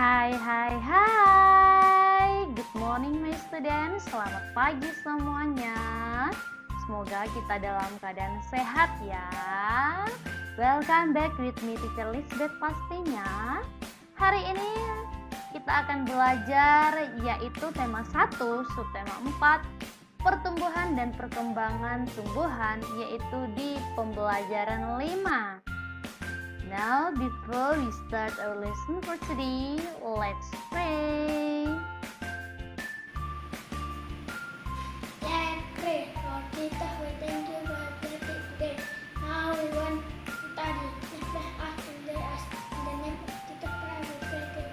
Hai. Good morning my students. Selamat pagi semuanya. Semoga kita dalam keadaan sehat ya. Welcome back with me Teacher Lisbeth pastinya. Hari ini kita akan belajar yaitu tema 1, subtema 4, pertumbuhan dan perkembangan tumbuhan, yaitu di pembelajaran 5. Now, before we start our lesson for today, let's pray. Let's pray. Lord Jesus, we thank you for a blessed day. Now we want to study. Please bless us and lead us. In the name of Jesus Christ, we pray.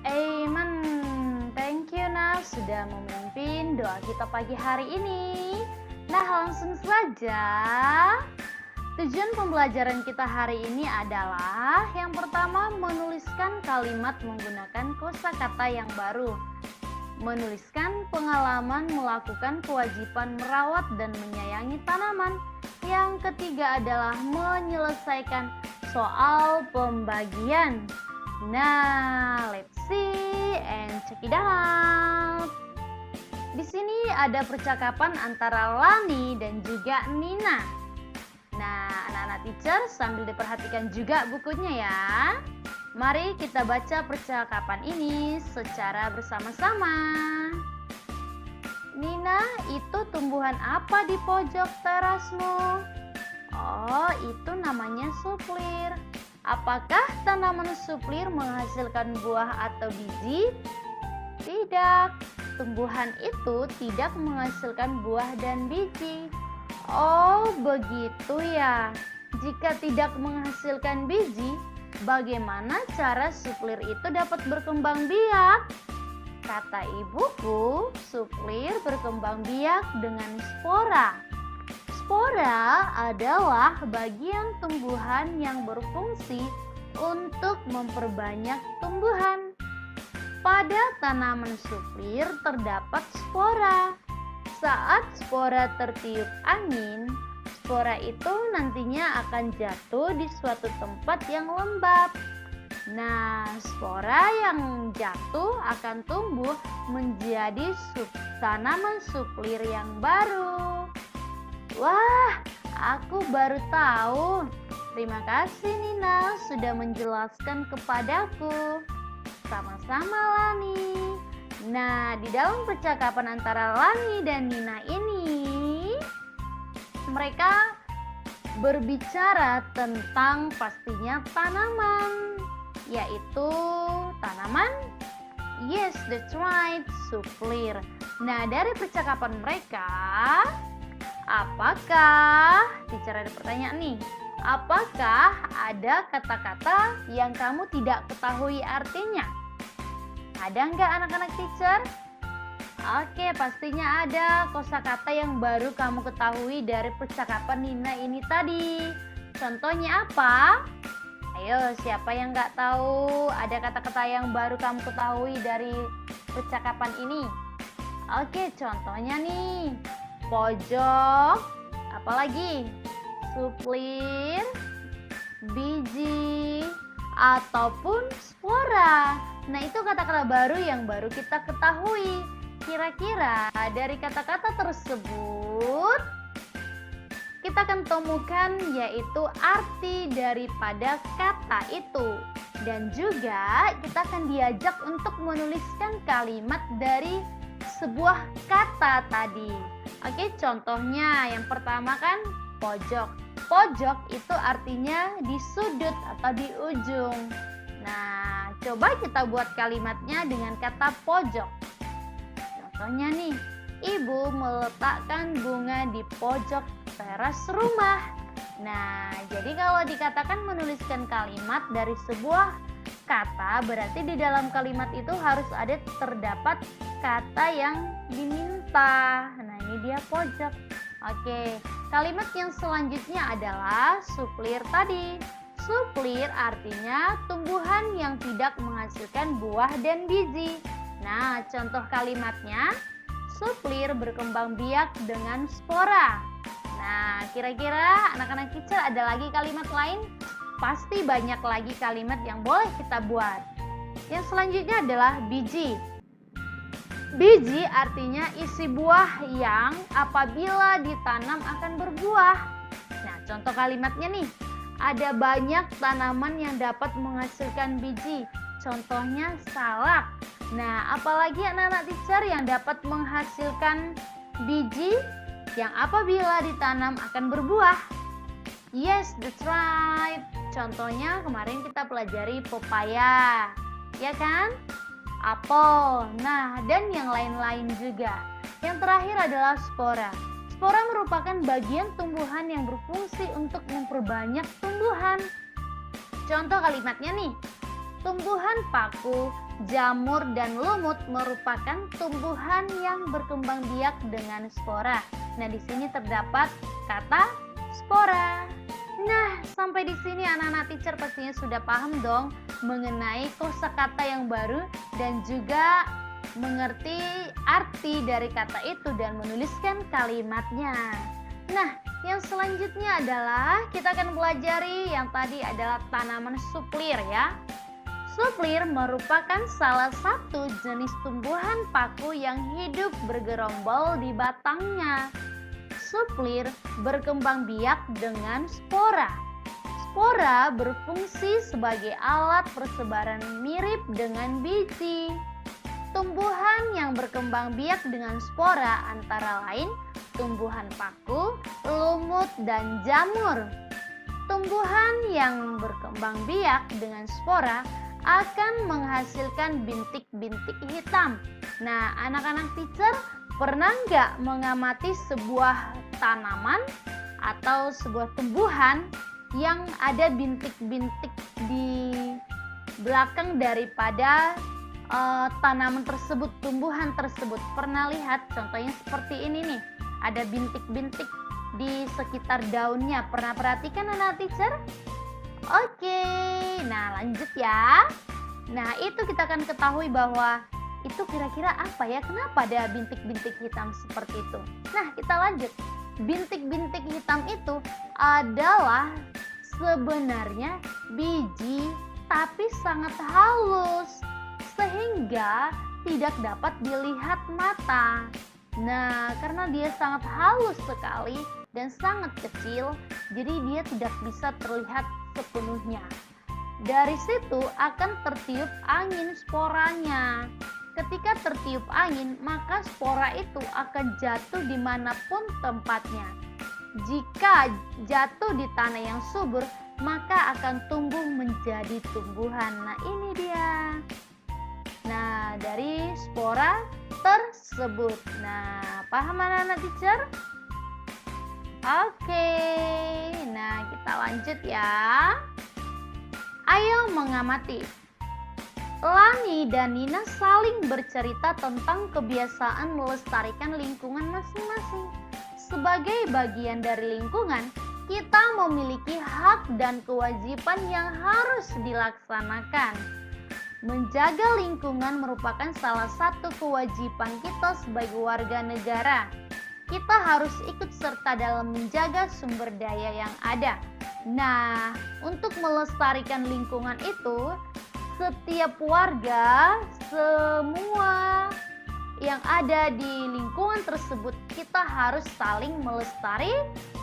Amen. Thank you Nah sudah memimpin doa kita pagi hari ini. Nah, langsung saja. Tujuan pembelajaran kita hari ini adalah yang pertama, menuliskan kalimat menggunakan kosakata yang baru. Menuliskan pengalaman melakukan kewajiban merawat dan menyayangi tanaman. Yang ketiga adalah menyelesaikan soal pembagian. Nah, let's see and check it out. Di sini ada percakapan antara Lani dan juga Nina. Nah, anak-anak teacher sambil diperhatikan juga bukunya ya. Mari kita baca percakapan ini secara bersama-sama. Nina, itu tumbuhan apa di pojok terasmu? Oh, itu namanya suplir. Apakah tanaman suplir menghasilkan buah atau biji? Tidak, tumbuhan itu tidak menghasilkan buah dan biji. Oh, begitu ya. Jika tidak menghasilkan biji, bagaimana cara suplir itu dapat berkembang biak? Kata ibuku, suplir berkembang biak dengan spora. Spora adalah bagian tumbuhan yang berfungsi untuk memperbanyak tumbuhan. Pada tanaman suplir terdapat spora. Saat spora tertiup angin, spora itu nantinya akan jatuh di suatu tempat yang lembab. Nah, spora yang jatuh akan tumbuh menjadi tanaman suplir yang baru. Wah, aku baru tahu. Terima kasih Nina sudah menjelaskan kepadaku. Sama-sama Lani. Nah, di dalam percakapan antara Lani dan Nina ini, mereka berbicara tentang pastinya tanaman, yaitu tanaman, yes, that's right, suplir. Nah, dari percakapan mereka, apakah, teacher ada pertanyaan nih, apakah ada kata-kata yang kamu tidak ketahui artinya? Ada nggak anak-anak teacher? Oke, pastinya ada kosakata yang baru kamu ketahui dari percakapan Nina ini tadi. Contohnya apa? Ayo, siapa yang nggak tahu ada kata-kata yang baru kamu ketahui dari percakapan ini? Oke, contohnya nih, pojok, apalagi? Suplir, biji, ataupun spora. Nah, itu kata-kata baru yang baru kita ketahui. Kira-kira dari kata-kata tersebut kita akan temukan yaitu arti daripada kata itu. Dan juga kita akan diajak untuk menuliskan kalimat dari sebuah kata tadi. Oke, contohnya yang pertama kan pojok. Pojok itu artinya di sudut atau di ujung. Nah, coba kita buat kalimatnya dengan kata pojok. Contohnya nih, ibu meletakkan bunga di pojok teras rumah. Nah, jadi kalau dikatakan menuliskan kalimat dari sebuah kata, berarti di dalam kalimat itu harus ada terdapat kata yang diminta. Nah, ini dia pojok. Oke, kalimat yang selanjutnya adalah suplir tadi. Suplir artinya tumbuhan yang tidak menghasilkan buah dan biji. Nah, contoh kalimatnya, suplir berkembang biak dengan spora. Nah, kira-kira anak-anak teacher ada lagi kalimat lain? Pasti banyak lagi kalimat yang boleh kita buat. Yang selanjutnya adalah biji. Biji artinya isi buah yang apabila ditanam akan berbuah. Nah, contoh kalimatnya nih. Ada banyak tanaman yang dapat menghasilkan biji. Contohnya salak. Nah, apalagi anak-anak teacher yang dapat menghasilkan biji yang apabila ditanam akan berbuah? Yes, that's right. Contohnya kemarin kita pelajari pepaya, ya kan? Apel. Nah, dan yang lain-lain juga. Yang terakhir adalah spora. Spora merupakan bagian tumbuhan yang berfungsi untuk memperbanyak tumbuhan. Contoh kalimatnya nih. Tumbuhan paku, jamur, dan lumut merupakan tumbuhan yang berkembang biak dengan spora. Nah, di sini terdapat kata spora. Nah, sampai di sini anak-anak teacher pastinya sudah paham dong mengenai kosakata yang baru dan juga mengerti arti dari kata itu dan menuliskan kalimatnya. Nah, yang selanjutnya adalah kita akan pelajari yang tadi adalah tanaman suplir ya. Suplir merupakan salah satu jenis tumbuhan paku yang hidup bergerombol di batangnya. Suplir berkembang biak dengan spora. Spora berfungsi sebagai alat persebaran mirip dengan biji. Tumbuhan yang berkembang biak dengan spora antara lain tumbuhan paku, lumut, dan jamur. Tumbuhan yang berkembang biak dengan spora akan menghasilkan bintik-bintik hitam. Nah, anak-anak teacher pernah nggak mengamati sebuah tanaman atau sebuah tumbuhan yang ada bintik-bintik di belakang daripada tanaman tersebut, tumbuhan tersebut? Pernah lihat? Contohnya seperti ini nih, ada bintik-bintik di sekitar daunnya. Pernah perhatikan anak teacher? Oke, nah lanjut ya. Nah, itu kita akan ketahui bahwa itu kira-kira apa ya? Kenapa ada bintik-bintik hitam seperti itu? Nah, kita lanjut. Bintik-bintik hitam itu adalah sebenarnya biji tapi sangat halus sehingga tidak dapat dilihat mata. Nah, karena dia sangat halus sekali dan sangat kecil, jadi dia tidak bisa terlihat sepenuhnya. Dari situ akan tertiup angin sporanya. Ketika tertiup angin, maka spora itu akan jatuh dimanapun tempatnya. Jika jatuh di tanah yang subur, maka akan tumbuh menjadi tumbuhan. Nah, ini dia. Nah, dari spora tersebut. Nah, paham anak-anak teacher? Oke, nah kita lanjut ya. Ayo mengamati. Lani dan Nina saling bercerita tentang kebiasaan melestarikan lingkungan masing-masing. Sebagai bagian dari lingkungan, kita memiliki hak dan kewajiban yang harus dilaksanakan. Menjaga lingkungan merupakan salah satu kewajiban kita sebagai warga negara. Kita harus ikut serta dalam menjaga sumber daya yang ada. Nah, untuk melestarikan lingkungan itu, setiap warga, semua yang ada di lingkungan tersebut, kita harus saling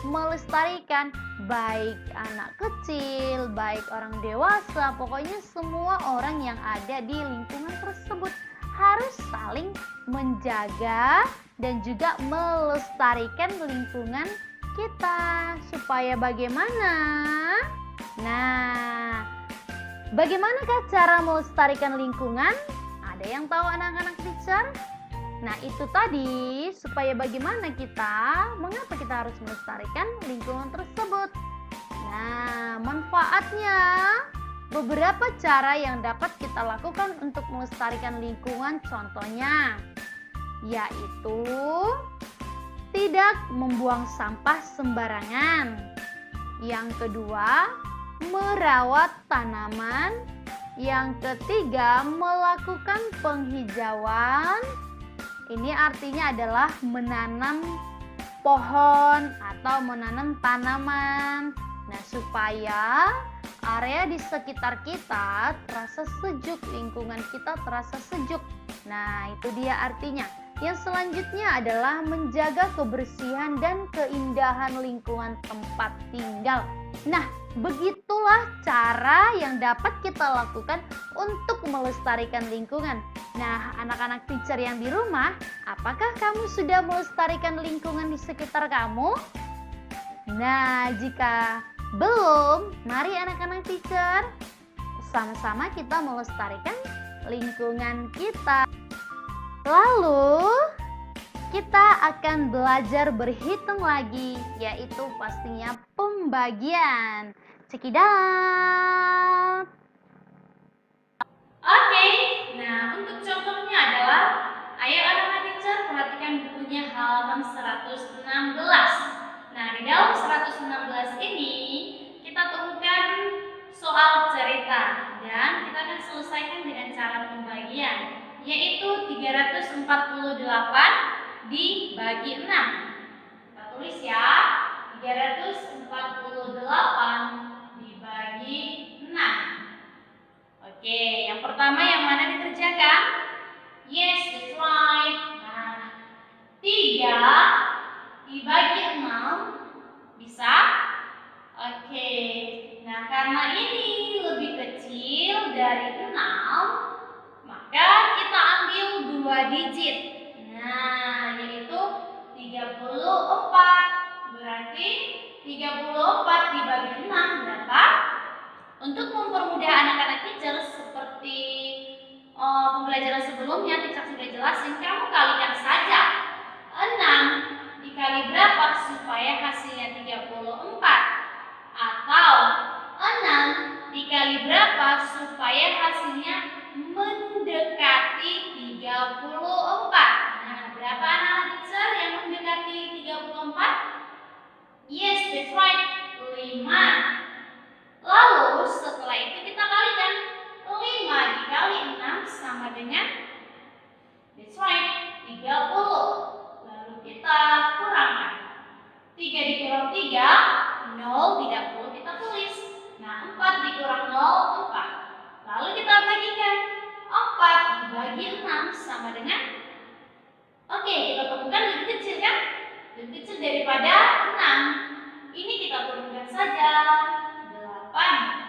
melestarikan, baik anak kecil, baik orang dewasa, pokoknya semua orang yang ada di lingkungan tersebut harus saling menjaga dan juga melestarikan lingkungan kita. Supaya bagaimana? Nah, bagaimanakah cara melestarikan lingkungan? Ada yang tahu anak-anak teacher? Nah, itu tadi supaya bagaimana mengapa kita harus melestarikan lingkungan tersebut. Nah, manfaatnya beberapa cara yang dapat kita lakukan untuk melestarikan lingkungan, contohnya yaitu tidak membuang sampah sembarangan. Yang kedua, merawat tanaman. Yang ketiga, melakukan penghijauan. Ini artinya adalah menanam pohon atau menanam tanaman. Nah, supaya area di sekitar kita terasa sejuk, lingkungan kita terasa sejuk. Nah, itu dia artinya. Yang selanjutnya adalah menjaga kebersihan dan keindahan lingkungan tempat tinggal. Nah, begitulah cara yang dapat kita lakukan untuk melestarikan lingkungan. Nah, anak-anak teacher yang di rumah, apakah kamu sudah melestarikan lingkungan di sekitar kamu? Nah, jika belum, mari anak-anak teacher sama-sama kita melestarikan lingkungan kita. Lalu kita akan belajar berhitung lagi, yaitu pastinya pembagian. Check it out. Oke, nah untuk contohnya adalah ayo anak-anak teacher perhatikan bukunya halaman 116. Nah, di dalam 116 ini kita temukan soal cerita dan kita akan selesaikan dengan cara pembagian, yaitu 348 dibagi 6. Kita tulis ya, 348 dibagi 6. Oke, yang pertama yang mana dikerjakan? Yes, that's right. Nah, 3 dibagi 6 bisa? Oke, nah karena ini lebih kecil dari 6, maka kita ambil 2 digit. Nah, yaitu 34. Berarti 34 dibagi 6 berapa? Untuk mempermudah anak-anak teacher seperti pembelajaran sebelumnya, teacher sudah jelasin, kamu kalikan saja 6 dikali berapa supaya hasilnya 34, atau 6 dikali berapa supaya hasilnya mendekati 34. Nah, berapa anak-anak teacher yang mendekati 34? Yes, that's right, 5. Lalu setelah itu kita kalikan 5 dikali 6 sama dengan, that's right, 30. Lalu kita kurangkan 3 dikurang 3, 0, tidak perlu kita tulis. Nah, 4 dikurang 0, 4. Lalu kita bagikan 4 dibagi 6 sama dengan, oke, kita temukan lebih kecil kan? Lebih kecil daripada 6. Ini kita turunkan saja, 8.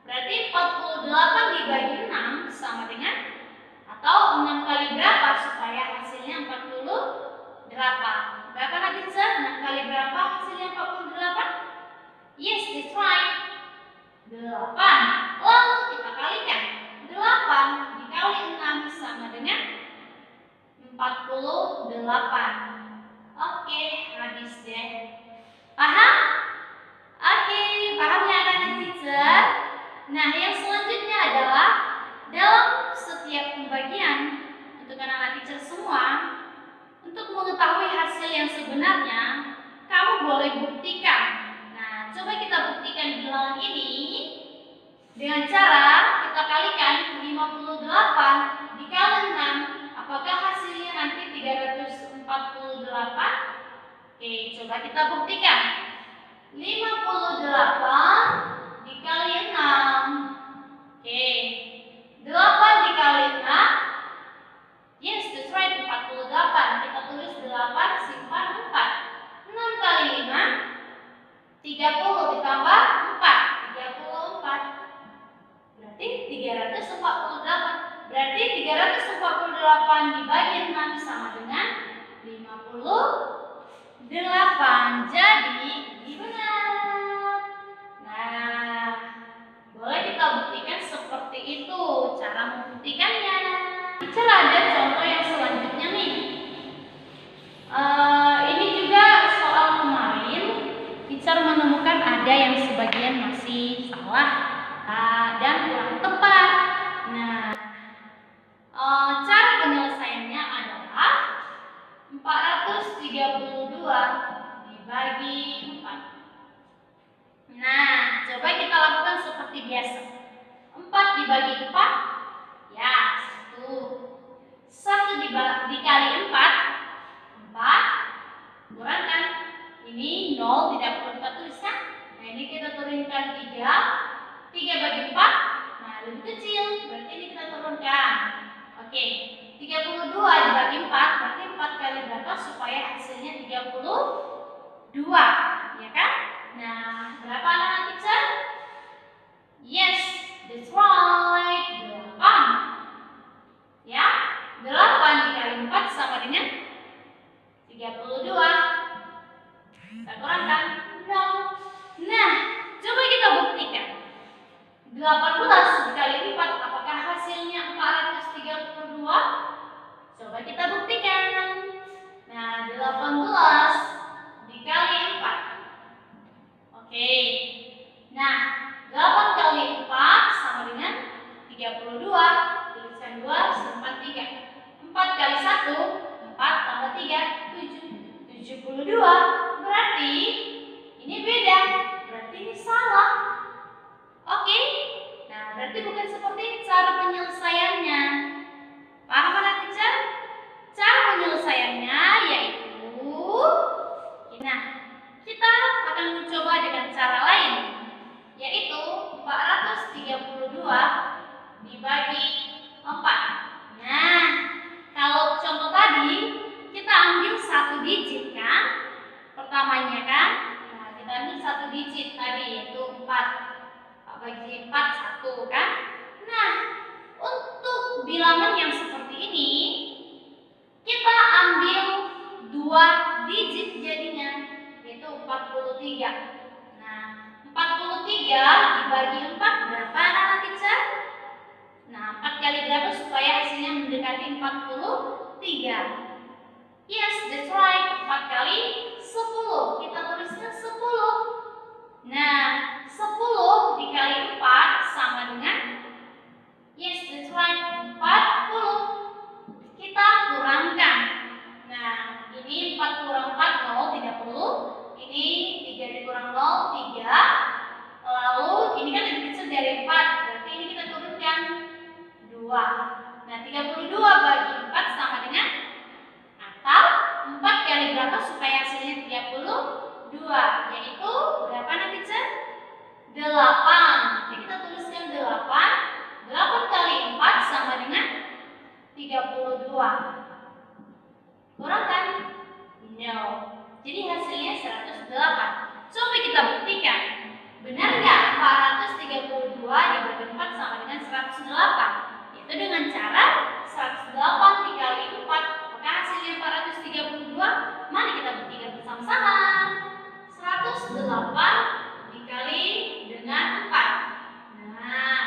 Berarti 48 dibagi 6 sama dengan, atau 6 kali berapa supaya hasilnya 48? Berapa nanti teacher? 6 kali berapa hasilnya 48? Yes, that's right, 8. Lalu kita kalikan 8 dikali 6 sama dengan 48. Oke, habis deh. Paham? Oke, paham ya anak-anak teacher? Nah, yang selanjutnya adalah dalam setiap pembagian untuk anak-anak teacher semua, untuk mengetahui hasil yang sebenarnya, kamu boleh buktikan. Nah, coba kita buktikan di bilangan ini dengan cara kita kalikan 58 dikali 6. Apakah hasilnya nanti 348? Oke, coba kita buktikan. 58 dikali 6. Oke, 8 dikali 6. Yes, that's right, 48. Kita tulis 8, simpan 4. 6 kali 5, 30 ditambah 4, 34. Berarti 348. Berarti 348 dibagi 6 sama dengan 58. Jadi ini benar. Nah, boleh kita buktikan seperti itu cara membuktikannya. Teacher ada contoh yang selanjutnya nih. Ini juga soal kemarin. Teacher menemukan ada yang sebagian masih salah dan kurang tepat. Nah, cara penyelesaiannya adalah 432 dibagi 4. Nah, coba kita lakukan seperti biasa. 4 dibagi 4, ya 1. 1 dikali 4, 4. Kurangkan. Ini 0, tidak perlu kita tuliskan. Nah, ini kita turunkan 3. 3 bagi 4, nah lebih kecil, berarti ini kita turunkan. Oke, 32 dibagi 4, berarti 4 kali berapa supaya hasilnya 32, ya kan? Nah, berapa anak teacher? Yes, that's right, 8. Ya, 8 dikali 4 sama dengan 32. Kita kurangkan 0. Nah, coba kita buktikan. 18 dikali 4, apakah hasilnya 432? Coba kita buktikan. Nah, 18 dikali 4. Oke. Nah, 8 kali 4 sama dengan 32. Tuliskan 2, simpan 3. 4 kali 1, 4 tambah 3, 7. 72. Berarti ini beda. Berarti ini salah. Oke. Nah, berarti bukan seperti ini cara penyelesaiannya. Paham anak teacher? Cara penyelesaiannya yaitu, nah, kita akan mencoba dengan cara lain, yaitu 432 dibagi 4. Nah, kalau contoh tadi kita ambil 1 digit kan? Pertamanya kan? Nah, kita ambil 1 digit tadi yaitu 4. Bagi 4 1 kan? Nah, untuk bilangan yang seperti ini kita ambil 2 digit jadinya yaitu 43. Nah, 43 dibagi 4 berapa anak teacher? Nah, 4 kali berapa supaya hasilnya mendekati 43? Yes, that's right. 4 kali 10. Kita tuliskan 10. Nah, 10 dikali 4 sama dengan, yes, that's right, 40. Kita kurangkan. Nah, ini 4 kurang 4, 0, tidak perlu. Ini 3 dikurang 0, 3. Lalu ini kan lebih kecil dari 4, berarti ini kita turunkan 2. Nah, 32 bagi 4 sama dengan, atau 4 kali berapa supaya hasilnya 32, yaitu berapa nanti teacher? 8. Jadi kita tuliskan 8. 8 kali 4 sama dengan 32. Kurangkan? No. Jadi hasilnya 108. Coba kita buktikan. Benar nggak 432 dibagi 4 sama dengan 108? Yaitu dengan cara 108 dikali 4. Apakah hasilnya 432? Mari kita buktikan bersama-sama. 108 dikali dengan 4. Nah,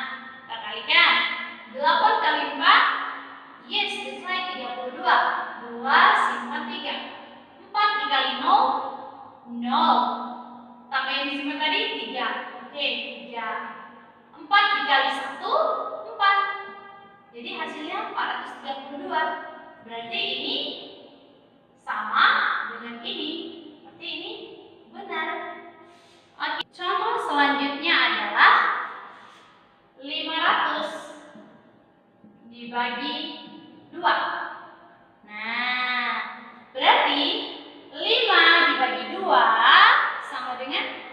kita kalikan. 8 kali 4, yes, that's right, 32. 2 simpan 3. 4 dikali 0, 0. Tambah yang disimpan tadi 3. Oke, 3. 4 dikali 1, 4. Jadi hasilnya 432. Berarti ini sama dengan ini. Berarti ini benar. Oke, contoh selanjutnya adalah 500 dibagi 2. Nah, berarti 5 dibagi 2 sama dengan,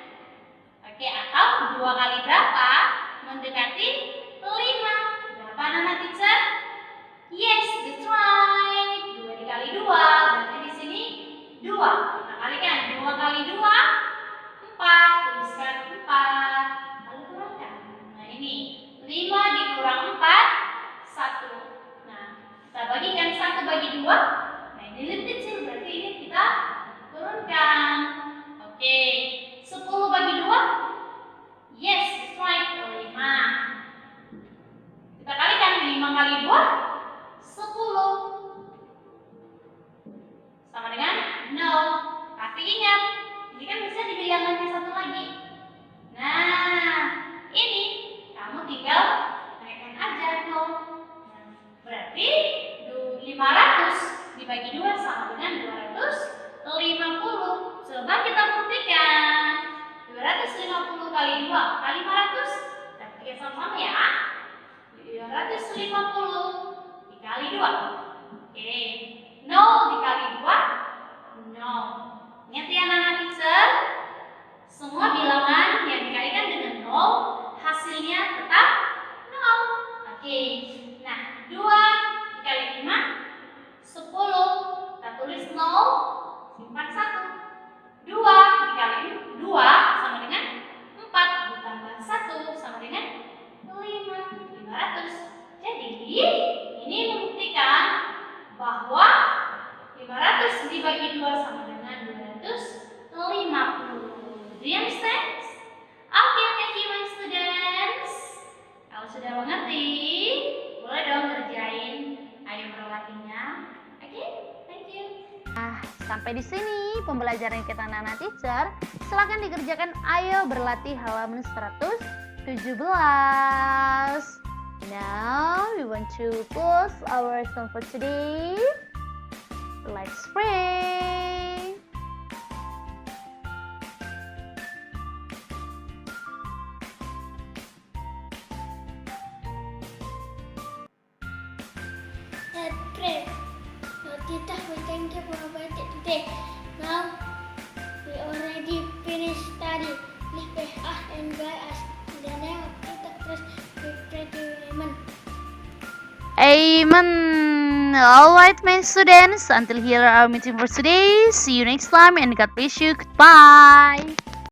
oke, atau 2 kali berapa? Mendekati 5. Berapa anak teacher? Yes, that's right. 2 dikali 2, berarti di sini 2. Kita kalikan 2 kali 2, 4. Tuliskan 4. Lalu kurangkan. Nah, ini 5 dikurang 4, 1. Nah, kita bagikan 1 bagi 2. Nah, ini lebih kecil, berarti ini kita turunkan. Oke, 10 bagi 2. Yes, that's right, 5. Kita kalikan 5 kali 2, 10. Sama dengan 0. Tapi ingat, ini kan bisa dibilangannya satu lagi. Nah, ini kamu tinggal naikkan aja 0. Berarti 500 dibagi 2 sama dengan 250. Coba kita buktikan. 250 kali 2 kali 500. Kita buktikan sama-sama ya. 250 dikali 2. Oke. 0 dikali 2, 0. Ingat ya anak-anak teacher, semua bilangan yang dikalikan dengan 0 hasilnya Sampai di sini pembelajaran kita Nana Teacher. Silakan dikerjakan. Ayo berlatih halaman 117. Now we want to close our lesson for today. Let's pray. Let's pray. Lord Jesus, we thank you for our day today. Now we already finished study. Please bless us and guide us. In the name of Jesus Christ, we pray to you. Amen. Amen. Alright, my students. Until here our meeting for today. See you next time and God bless you. Goodbye.